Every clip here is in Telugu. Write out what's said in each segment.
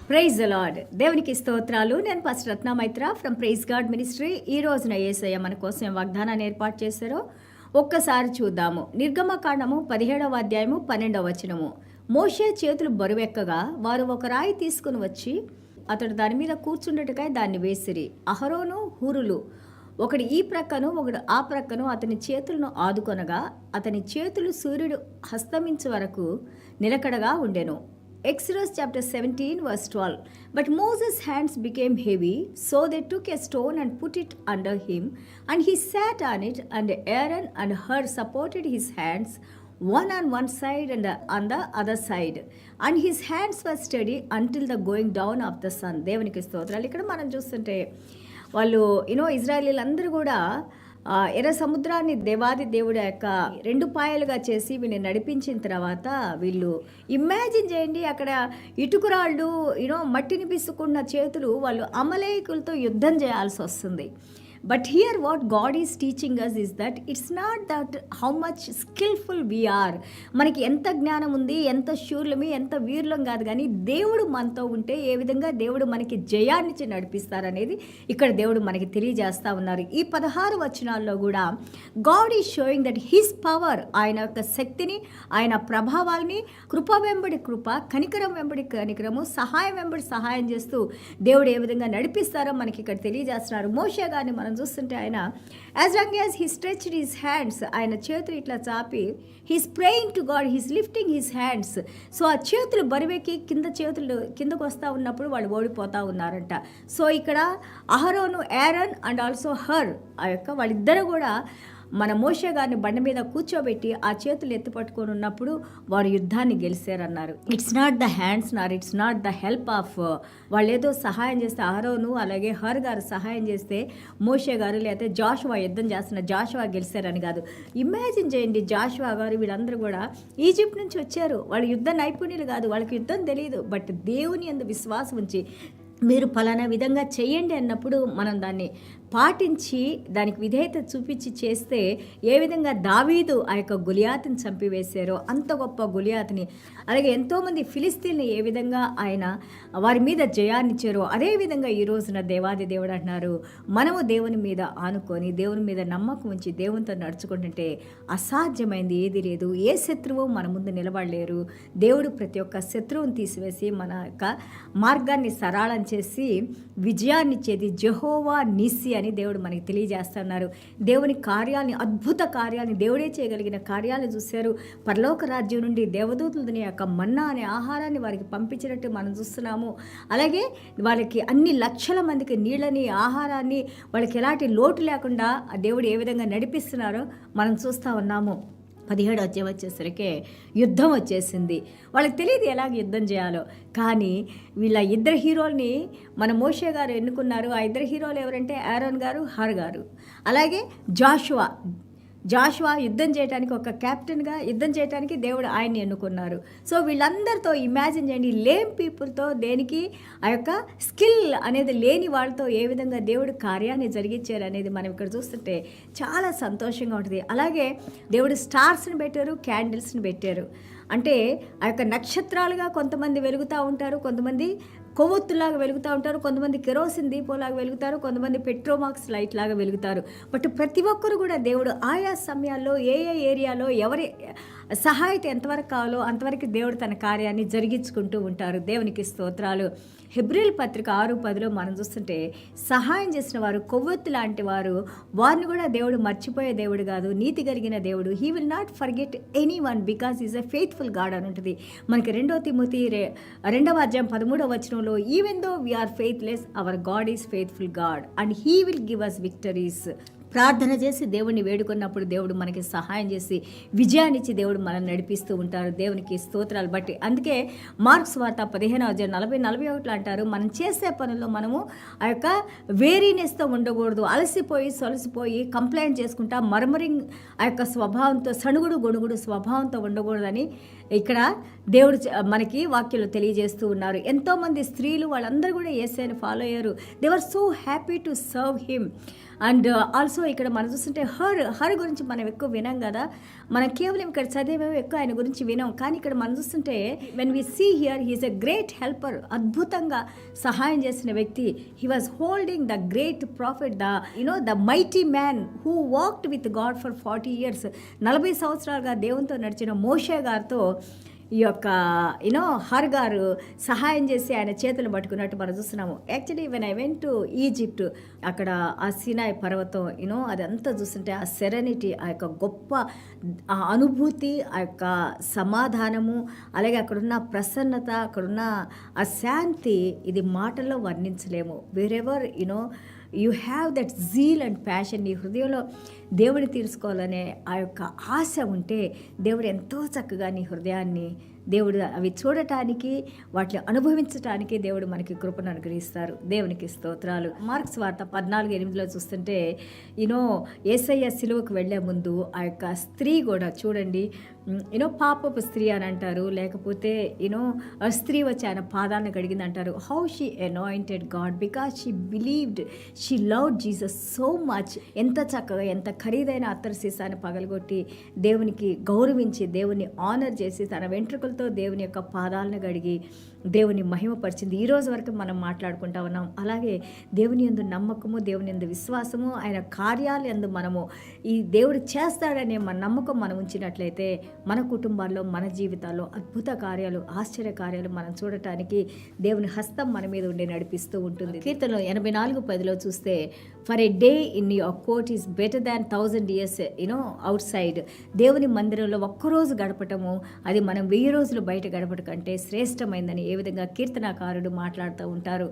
Praise the lord. దేవునికి స్తోత్రాలు. నేను pastor Ratna Maitra from praise god ministry. ఈ రోజున యేసయ్య మన కోసం వాగ్దానాన్ని ఏర్పాటు చేశారో ఒక్కసారి చూద్దాము. నిర్గమకాండము 17వ అధ్యాయము 12వ వచనము. మోషే చేతులు బరువెక్కగా వారు ఒక రాయి తీసుకుని వచ్చి అతడు దాని మీద కూర్చుండటకై దాన్ని వేసిరి. అహరోను హూరులు ఒకడు ఈ ప్రక్కను ఒకడు ఆ ప్రక్కను అతని చేతులను ఆదుకొనగా అతని చేతులు సూర్యుడు హస్తమించే వరకు నిలకడగా ఉండెను. Exodus chapter 17 verse 12. But Moses' hands became heavy, so they took a stone and put it under him, and he sat on it, and Aaron and Hur supported his hands, one on one side and on the other side, and his hands were steady until the going down of the sun. దేవునికి స్తోత్రాలు. ఇక్కడ మనం చూస్తుంటే వాళ్ళు ఇజ్రాయేలీలందరూ కూడా ఎర్ర సముద్రాన్ని దేవాది దేవుడి యొక్క 2 పాయలుగా చేసి వీళ్ళని నడిపించిన తర్వాత వీళ్ళు ఇమాజిన్ చేయండి, అక్కడ ఇటుకురాళ్ళు మట్టిని పిసుకున్న చేతులు వాళ్ళు అమలేకులతో యుద్ధం చేయాల్సి వస్తుంది. But here what god is teaching us is that it's not that how much skillful we are, మనకి ఎంత జ్ఞానం ఉంది, ఎంత శూర్లమి, ఎంత వీరులం కాదు, కానీ దేవుడు మనతో ఉంటే ఏ విధంగా దేవుడు మనకి జయాన్నిచ్చి నడిపిస్తారనేది ఇక్కడ దేవుడు మనకి తెలియజేస్తూ ఉన్నారు. ఈ 16 వచనాల్లో కూడా God is showing that his power, ఆయన యొక్క శక్తిని, ఆయన ప్రభావాల్ని, కృప వెంబడి కృప, కనికరం వెంబడి కనికరము, సహాయం వెంబడి సహాయం చేస్తూ దేవుడు ఏ విధంగా నడిపిస్తారో మనకి ఇక్కడ తెలియజేస్తున్నారు. మోషే గారిని మనం చూస్తుంటే ఆయన as long as he stretched his hands, ఆయన చేతులు ఇట్లా చాపి he's praying to God, he's lifting his hands. So ఆ చేతులు బరువెక్కి కిందకు వస్తూ ఉన్నప్పుడు వాళ్ళు ఓడిపోతూ ఉన్నారంట. సో ఇక్కడ అహరోను, యారన్ అండ్ ఆల్సో హర్, ఆ యొక్క వాళ్ళిద్దరు కూడా మన మోషే గారిని బండ మీద కూర్చోబెట్టి ఆ చేతులు ఎత్తి పట్టుకొని ఉన్నప్పుడు వారు యుద్ధాన్ని గెలిచారన్నారు. It's not the hands Nar it's not the help of, వాళ్ళు ఏదో సహాయం చేస్తే అహరోను అలాగే హర్ గారు సహాయం చేస్తే మోషే గారు లేకపోతే జాషువా యుద్ధం చేస్తున్న జాషువా గెలిచారని కాదు. ఇమాజిన్ చేయండి, జాషువా గారు వీళ్ళందరూ కూడా ఈజిప్ట్ నుంచి వచ్చారు. వాళ్ళు యుద్ధ నైపుణ్యులు కాదు, వాళ్ళకి యుద్ధం తెలియదు. బట్ దేవుని యందు విశ్వాసం ఉంచి మీరు ఫలానా విధంగా చేయండి అన్నప్పుడు మనం దాన్ని పాటించి దానికి విధేయత చూపించి చేస్తే ఏ విధంగా దావీదు ఆ యొక్క గులియాతుని చంపివేశారో అంత గొప్ప గులియాతుని, అలాగే ఎంతోమంది ఫిలిస్తీన్ని ఏ విధంగా ఆయన వారి మీద జయాన్నిచ్చారో అదేవిధంగా ఈ రోజున దేవాది దేవుడు అంటున్నారు, మనము దేవుని మీద ఆనుకొని దేవుని మీద నమ్మకం ఉంచి దేవునితో నడుచుకుంటుంటే అసాధ్యమైంది ఏది లేదు. ఏ శత్రువు మన ముందు నిలబడలేరు. దేవుడు ప్రతి ఒక్క శత్రువుని తీసివేసి మన యొక్క మార్గాన్ని సరళం చేసి విజయాన్నిచ్చేది జెహోవా నిస్సి అని దేవుడు మనకి తెలియజేస్తున్నారు. దేవుని కార్యాలని, అద్భుత కార్యాలని, దేవుడే చేయగలిగిన కార్యాలను చూశారు. పరలోక రాజ్యం నుండి దేవదూతులని యొక్క మన్నా అనే ఆహారాన్ని వారికి పంపించినట్టు మనం చూస్తున్నాము. అలాగే వాళ్ళకి అన్ని లక్షల మందికి నీళ్ళని, ఆహారాన్ని, వాళ్ళకి ఎలాంటి లోటు లేకుండా దేవుడు ఏ విధంగా నడిపిస్తున్నారో మనం చూస్తూ ఉన్నాము. 17 అధ్యాయం వచ్చేసరికి యుద్ధం వచ్చేసింది. వాళ్ళకి తెలియదు ఎలాగ యుద్ధం చేయాలో. కానీ వీళ్ళ ఇద్దరు హీరోల్ని మన మోషే గారు ఎన్నుకున్నారు. ఆ ఇద్దరు హీరోలు ఎవరంటే ఆరోన్ గారు, హర్ గారు. అలాగే జాషువా యుద్ధం చేయడానికి ఒక క్యాప్టెన్గా యుద్ధం చేయడానికి దేవుడు ఆయన్ని ఎన్నుకున్నారు. సో వీళ్ళందరితో ఇమాజిన్ చేయండి, లేమ్ పీపుల్తో, దేనికి ఆ యొక్క స్కిల్ అనేది లేని వాళ్ళతో ఏ విధంగా దేవుడు కార్యాన్ని జరిగించారు అనేది మనం ఇక్కడ చూస్తుంటే చాలా సంతోషంగా ఉంటుంది. అలాగే దేవుడు స్టార్స్ని పెట్టారు, క్యాండిల్స్ని పెట్టారు. అంటే ఆ యొక్క నక్షత్రాలుగా కొంతమంది వెలుగుతూ ఉంటారు, కొంతమంది కొవ్వొత్తులాగా వెలుగుతూ ఉంటారు, కొంతమంది కెరోసిన్ దీపంలాగా వెలుగుతారు, కొంతమంది పెట్రోమాక్స్ లైట్ లాగా వెలుగుతారు. బట్ ప్రతి ఒక్కరు కూడా దేవుడు ఆయా సమయాల్లో ఏ ఏరియాలో ఎవరి సహాయత ఎంతవరకు కావాలో అంతవరకు దేవుడు తన కార్యాన్ని జరిగించుకుంటూ ఉంటారు. దేవునికి స్తోత్రాలు. హెబ్రీయుల పత్రిక 6:10 మనం చూస్తుంటే సహాయం చేసిన వారు కొవ్వొత్తు లాంటి వారు, వారిని కూడా దేవుడు మర్చిపోయే దేవుడు కాదు, నీతి కలిగిన దేవుడు. He will not forget any one because is a faithful god అని ఉంటుంది. మనకి 2 తిమోతి 2వ అధ్యాయం 13వ వచనంలో even though we are faithless our god is faithful god and he will give us victories. ప్రార్థన చేసి దేవుడిని వేడుకున్నప్పుడు దేవుడు మనకి సహాయం చేసి విజయాన్నిచ్చి దేవుడు మనల్ని నడిపిస్తూ ఉంటారు. దేవునికి స్తోత్రాలు. బట్టి అందుకే మార్క్స్ వార్త 15వ అధ్యాయం 40-41 అంటారు, మనం చేసే పనుల్లో మనము ఆ యొక్క వేరీనెస్తో ఉండకూడదు. అలసిపోయి సొలసిపోయి కంప్లైంట్ చేసుకుంటా మర్మరింగ్ ఆ యొక్క స్వభావంతో, సణుగుడు గొణుగుడు స్వభావంతో ఉండకూడదని ఇక్కడ దేవుడు మనకి వాక్యంలో తెలియజేస్తూ ఉన్నారు. ఎంతోమంది స్త్రీలు వాళ్ళందరూ కూడా యేసయ్యను ఫాలో అయ్యారు. They were so happy to serve him. And also ఇక్కడ మనం చూస్తుంటే హర్ గురించి మనం ఎక్కువ వినాం కదా, మనం కేవలం ఇక్కడ చదివేమో ఎక్కువ ఆయన గురించి వినాం. కానీ ఇక్కడ మనం చూస్తుంటే when we see here he is a great helper, అద్భుతంగా సహాయం చేసిన వ్యక్తి. He was holding the great prophet, the mighty man who walked with god for 40 years. 40 సంవత్సరాలుగా దేవునితో నడిచిన మోషే గారితో ఈ యొక్క హర్ గారు సహాయం చేసి ఆయన చేతులు పట్టుకున్నట్టు మనం చూస్తున్నాము. Actually when I went to Egypt, అక్కడ ఆ సినాయ్ పర్వతం అదంతా చూస్తుంటే ఆ సెరెనిటీ, ఆ యొక్క గొప్ప ఆ అనుభూతి, ఆ యొక్క సమాధానము, అలాగే అక్కడున్న ప్రసన్నత, అక్కడున్న ఆ శాంతి, ఇది మాటల్లో వర్ణించలేము. Wherever you have that zeal and passion, నీ హృదయంలో దేవుడిని తీర్చుకోవాలనే ఆ యొక్క ఆశ ఉంటే దేవుడు ఎంతో చక్కగా నీ హృదయాన్ని దేవుడు అవి చూడటానికి, వాటిని అనుభవించటానికి దేవుడు మనకి కృపను అనుగ్రహిస్తారు. దేవునికి స్తోత్రాలు. మార్క్స్ వార్త 14:8 చూస్తుంటే యేసయ్య సిలువకు వెళ్ళే ముందు ఆ యొక్క స్త్రీ కూడా చూడండి, పాపపు స్త్రీ అని అంటారు, లేకపోతే స్త్రీ వచ్చి ఆయన పాదాలను కడిగింది అంటారు. How she anointed God because she believed, she loved Jesus so much. ఎంత చక్కగా, ఎంత ఖరీదైన అత్తరు సీసాన్ని పగలగొట్టి దేవునికి గౌరవించి, దేవుని ఆనర్ చేసి, తన వెంట్రుకలతో దేవుని యొక్క పాదాలను కడిగి దేవుని మహిమపరిచింది. ఈ రోజు వరకు మనం మాట్లాడుకుంటా ఉన్నాం. అలాగే దేవుని యందు నమ్మకము, దేవుని యందు విశ్వాసము, ఆయన కార్యాలు యందు మనము ఈ దేవుడు చేస్తాడనే మన నమ్మకం మనం ఉంచినట్లయితే మన కుటుంబాల్లో, మన జీవితాల్లో అద్భుత కార్యాలు, ఆశ్చర్య కార్యాలు మనం చూడటానికి దేవుని హస్తం మన మీద ఉండి నడిపిస్తూ ఉంటుంది. కీర్తనలో 84:10 చూస్తే, for a day in your court is better than 1000 years out side. దేవుని మందిరంలో ఒక్కరోజు గడపటము అది మనం 1000 రోజులు బయట గడపట కంటే శ్రేష్టమైందని ఏ విధంగా కీర్తనాకారుడు మాట్లాడుతూ ఉంటారు.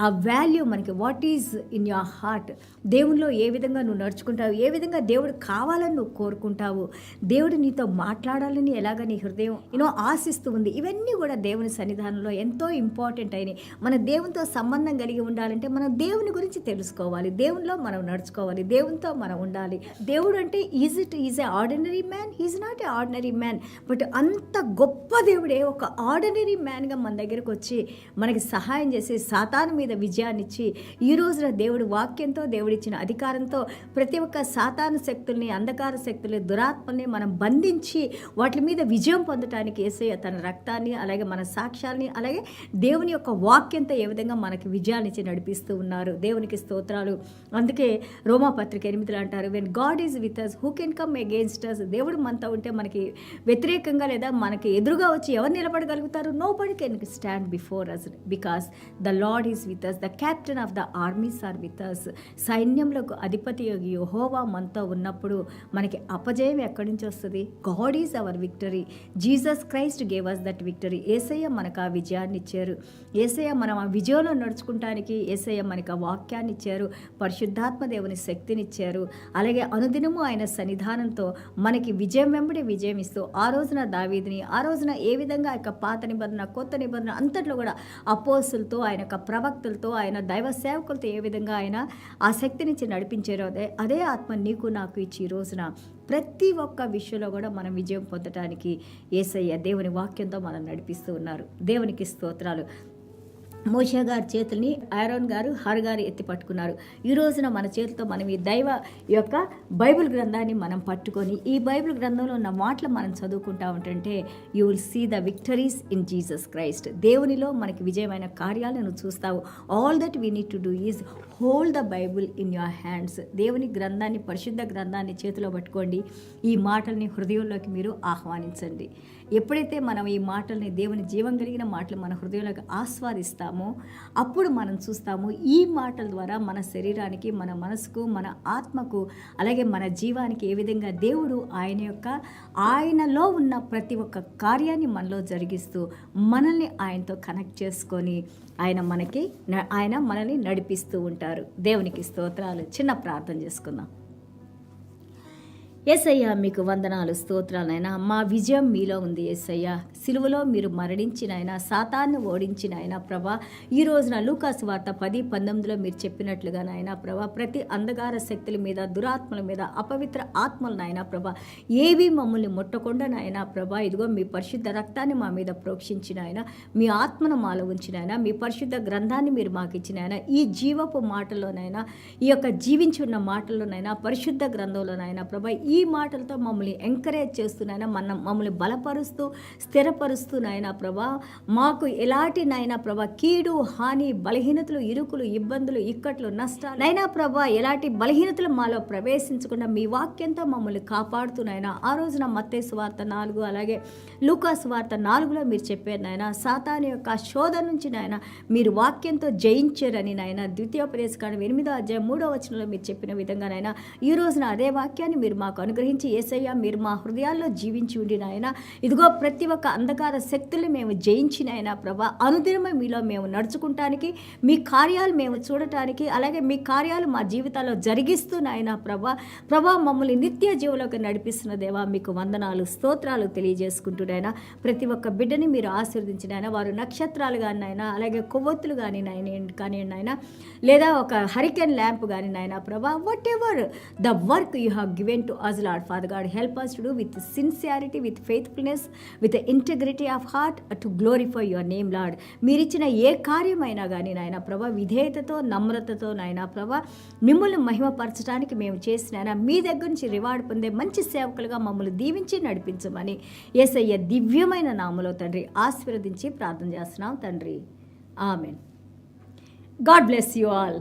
ఆ వాల్యూ మనకి, what is in your heart, దేవునిలో ఏ విధంగా నువ్వు నడుచుకుంటావు, ఏ విధంగా దేవుడు కావాలని నువ్వు కోరుకుంటావు, దేవుడు నీతో మాట్లాడాలని ఎలాగ నీ హృదయం ఆశిస్తూ ఉంది. ఇవన్నీ కూడా దేవుని సన్నిధానంలో ఎంతో ఇంపార్టెంట్ అయినాయి. మన దేవునితో సంబంధం కలిగి ఉండాలంటే మనం దేవుని గురించి తెలుసుకోవాలి, దేవునిలో మనం నడుచుకోవాలి, దేవునితో మనం ఉండాలి. దేవుడు అంటే is a ordinary man? He is not a ordinary man. But అంత గొప్ప దేవుడే ఒక ఆర్డినరీ మ్యాన్గా మన దగ్గరకు వచ్చి మనకి సహాయం చేసి సాతాను మీద విజయాన్ని ఇచ్చి, ఈ రోజున దేవుడు వాక్యంతో, దేవుడిచ్చిన అధికారంతో ప్రతి ఒక్క సాతాను శక్తుల్ని, అంధకార శక్తుల్ని, దురాత్మల్ని మనం బంధించి వాటి మీద విజయం పొందడానికి యేసయ్య తన రక్తాన్ని, అలాగే మన సాక్ష్యాల్ని, అలాగే దేవుని యొక్క వాక్యంతో ఏ విధంగా మనకి విజయాన్నిచ్చి నడిపిస్తూ ఉన్నారు. దేవునికి స్తోత్రాలు. అందుకే రోమాపత్రిక 8 అంటారు, when god is with us who can come against us. దేవుడు మనతో ఉంటే మనకి వ్యతిరేకంగా లేదా మనకి ఎదురుగా వచ్చి ఎవరు నిలబడగలుగుతారు? Nobody can stand before us because the lord is with us, the captain of the armies are with us. సైన్యంలోకి అధిపతి యెహోవా మనతో ఉన్నప్పుడు మనకి అపజయం ఎక్కడి నుంచి వస్తుంది? God is our victory. Jesus Christ gave us that victory. యేసయ్య మనకు ఆ విజయాన్ని ఇచ్చారు. యేసయ్య మనం ఆ విజయంలో నడుచుకుంటానికి యేసయ్య మనకు ఆ వాక్యాన్ని ఇచ్చారు, పరిశుద్ధాత్మ దేవుని శక్తిని ఇచ్చారు. అలాగే అనుదినము ఆయన సన్నిధానంతో మనకి విజయం వెంబడి విజయం ఇస్తూ, ఆ రోజున దావీదుని, ఆ రోజున ఏ విధంగా ఆ పాత నిబంధన, కొత్త నిబంధన అంతట్లో కూడా అపోస్తులతో, ఆయన యొక్క ప్రవక్తలతో, ఆయన దైవ సేవకులతో ఏ విధంగా ఆయన ఆ శక్తినిచ్చి నడిపించారో అదే ఆత్మ నీకు నాకు ఇచ్చి ఈ రోజున ప్రతి ఒక్క విషయంలో కూడా మనం విజయం పొందడానికి యేసయ్య దేవుని వాక్యంతో మనం నడిపిస్తూ ఉన్నారు. దేవునికి స్తోత్రాలు. మోషే గారి చేతుల్ని ఆరోన్ గారు, హర్ గారు ఎత్తి పట్టుకున్నారు. ఈ రోజున మన చేతితో మనం ఈ దైవ యొక్క బైబిల్ గ్రంథాన్ని మనం పట్టుకొని ఈ బైబిల్ గ్రంథంలో ఉన్న మాటలు మనం చదువుకుంటా ఉంటుంటే you will see the victories in Jesus Christ. దేవునిలో మనకి విజయమైన కార్యాలను నువ్వు చూస్తావు. All that we need to do is hold the bible in your hands. దేవుని గ్రంథాన్ని, పరిశుద్ధ గ్రంథాన్ని చేతిలో పట్టుకోండి. ఈ మాటల్ని హృదయంలోకి మీరు ఆహ్వానించండి. ఎప్పుడైతే మనం ఈ మాటల్ని, దేవుని జీవం కలిగిన మాటలు మన హృదయంలోకి ఆస్వాదిస్తామో అప్పుడు మనం చూస్తాము ఈ మాటల ద్వారా మన శరీరానికి, మన మనసుకు, మన ఆత్మకు, అలాగే మన జీవానికి ఏ విధంగా దేవుడు ఆయనలో ఉన్న ప్రతి ఒక్క కార్యాన్ని మనలో జరిగిస్తూ మనల్ని ఆయనతో కనెక్ట్ చేసుకొని ఆయన మనల్ని నడిపిస్తూ ఉంటారు. దేవునికి స్తోత్రాలు. చిన్న ప్రార్థన చేసుకుందాం. యేసయ్య మీకు వందనాలు స్తోత్రాలైనా మా విజయం మీలో ఉంది యేసయ్య. సిలువలో మీరు మరణించినైనా సాతాన్ని ఓడించినైనా ప్రభా ఈ రోజున లూకాసు వార్త 10:19లో మీరు చెప్పినట్లుగా నాయనా ప్రభా ప్రతి అంధకార శక్తుల మీద దురాత్మల మీద అపవిత్ర ఆత్మల నాయనా ప్రభా ఏవి మమ్మల్ని ముట్టకుండా నాయనా ప్రభా ఇదిగో మీ పరిశుద్ధ రక్తాన్ని మా మీద ప్రోక్షించిన ఆయన మీ ఆత్మను మాలో ఉంచిన ఆయన మీ పరిశుద్ధ గ్రంథాన్ని మీరు మాకు ఇచ్చిన ఆయన ఈ జీవపు మాటలోనైనా ఈ యొక్క జీవించున్న మాటల్లోనైనా పరిశుద్ధ గ్రంథంలోనైనా ప్రభా ఈ మాటలతో మమ్మల్ని ఎంకరేజ్ చేస్తున్నాయినా మమ్మల్ని బలపరుస్తూ స్థిరపరుస్తూ నాయనా ప్రభా మాకు ఎలాంటి నాయనా ప్రభా కీడు హాని బలహీనతలు ఇరుకులు ఇబ్బందులు ఇక్కట్లు నష్టాలు నైనా ప్రభా ఎలాంటి బలహీనతలు మాలో ప్రవేశించకుండా మీ వాక్యంతో మమ్మల్ని కాపాడుతున్నాయినా ఆ రోజున మత్తయి సువార్త 4 అలాగే లూకాసు వార్త 4లో మీరు చెప్పారు నాయన సాతాను యొక్క శోధ నుంచి నాయన మీరు వాక్యంతో జయించారని నాయన ద్వితీయోపదేశకాండం 8వ అధ్యాయం 3వ వచనంలో మీరు చెప్పిన విధంగా నాయన ఈ రోజున అదే వాక్యాన్ని మీరు మాకు అనుగ్రహించి యేసయ్య మీరు మా హృదయాల్లో జీవించి ఉండి నాయన ఇదిగో ప్రతి ఒక్క అంధకార శక్తులు మేము జయించినాయన ప్రభా అనుదినమే మీలో మేము నడుచుకుంటానికి మీ కార్యాలు మేము చూడటానికి అలాగే మీ కార్యాలు మా జీవితాల్లో జరిగిస్తూ నాయన ప్రభా మమ్మల్ని నిత్య జీవులకు నడిపిస్తున్న దేవా మీకు వందనాలు స్తోత్రాలు తెలియజేసుకుంటున్నాయినా ప్రతి ఒక్క బిడ్డని మీరు ఆశీర్వదించినైనా వారు నక్షత్రాలు కానీ నాయన అలాగే కొవ్వొత్తులు కానీ కానివ్వండి నాయన లేదా ఒక హరికెన్ ల్యాంప్ కానీ నాయన ప్రభా what ever the work you have given to us Lord Father God, help us to do with sincerity, with faithfulness, with the integrity of heart to glorify your name Lord. మీరిచ్చిన ఏ కార్యమైనా కానీ నాయన ప్రభా విధేయతతో నమ్రతతో నాయన ప్రభా మిమ్మల్ని మహిమపరచడానికి మేము చేసిన మీ దగ్గర నుంచి రివార్డ్ పొందే మంచి సేవకులుగా మమ్మల్ని దీవించి నడిపించమని యేసయ్య దివ్యమైన నామములో తండ్రి ఆశీర్వదించి ప్రార్థన చేస్తున్నాం తండ్రి amen. God bless you all.